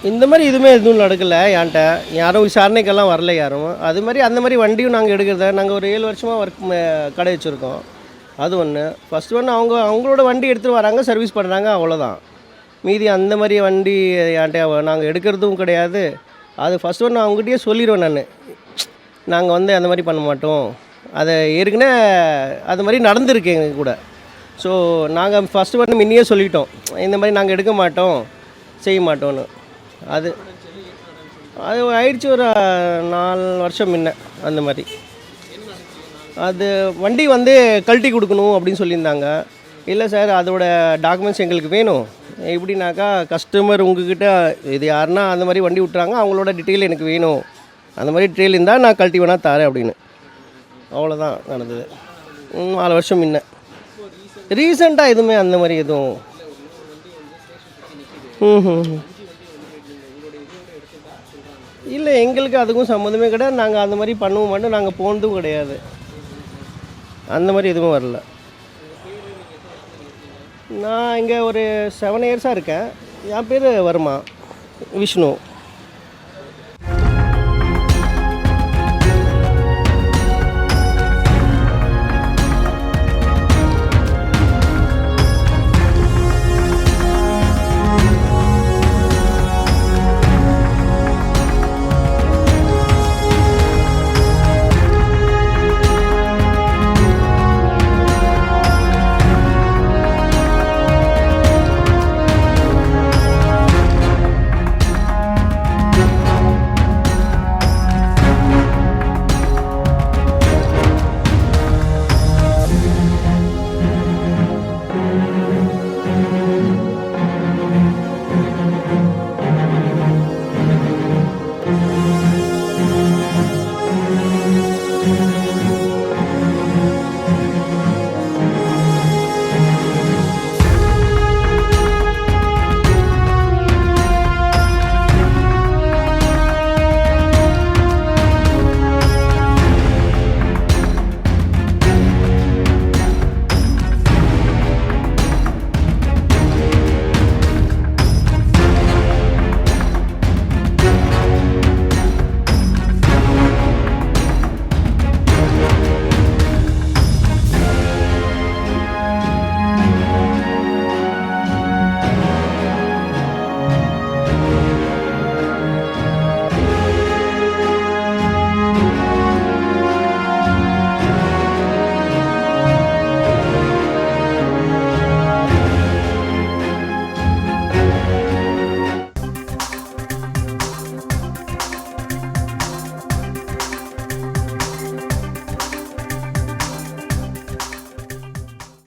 இந்த மாதிரி எதுவும் நடக்கலை என்கிட்ட. யாரும் விசாரணைக்கெல்லாம் வரல யாரும். அது மாதிரி அந்த மாதிரி வண்டியும் நாங்கள் எடுக்கிறத நாங்கள் ஒரு 7 வருஷமாக கடை வச்சுருக்கோம். அது ஒன்று. ஃபஸ்ட்டு ஒன்று அவங்களோட வண்டி எடுத்துகிட்டு வராங்க, சர்வீஸ் பண்ணுறாங்க, அவ்வளோதான். மீதி அந்த மாதிரி வண்டி என்கிட்ட நாங்கள் எடுக்கிறதும் கிடையாது. அது ஃபஸ்ட் ஒன்று அவங்ககிட்டயே சொல்லிடுவேன் நான். நாங்கள் அந்த மாதிரி பண்ண மாட்டோம். அதை ஏற்கனவே அது மாதிரி நடந்திருக்கு எங்கள் கூட. ஸோ நாங்கள் ஃபஸ்ட்டு ஒன்று முன்னையே சொல்லிட்டோம், இந்த மாதிரி நாங்கள் எடுக்க மாட்டோம், செய்ய மாட்டோன்னு. அது அது ஆயிடுச்சு ஒரு 4 வருஷம் முன்ன அந்த மாதிரி. அது வண்டி கழட்டி கொடுக்கணும் அப்படின்னு சொல்லியிருந்தாங்க. இல்லை சார், அதோட டாக்குமெண்ட்ஸ் எங்களுக்கு வேணும். எப்படின்னாக்கா, கஸ்டமர் உங்ககிட்ட இது யாருன்னா அந்த மாதிரி வண்டி விட்டுறாங்க, அவங்களோட டீட்டெயில் எனக்கு வேணும், அந்த மாதிரி டீட்டெயில் இருந்தால் நான் கழட்டி வேணால் தரேன் அப்படின்னு. அவ்வளோதான் நடந்தது. 4 வருஷம் முன்ன. ரீசெண்டாக எதுவுமே அந்த மாதிரி எதுவும் இல்லை, எங்களுக்கு அதுக்கும் சம்மந்தமே கிடையாது. நாங்கள் அந்த மாதிரி பண்ணவும் மாட்டோம், நாங்கள் போனதும் கிடையாது. அந்த மாதிரி எதுவும் வரல. நான் இங்கே ஒரு 7 இயர்ஸாக இருக்கேன். என் பேர் வர்மா, விஷ்ணு.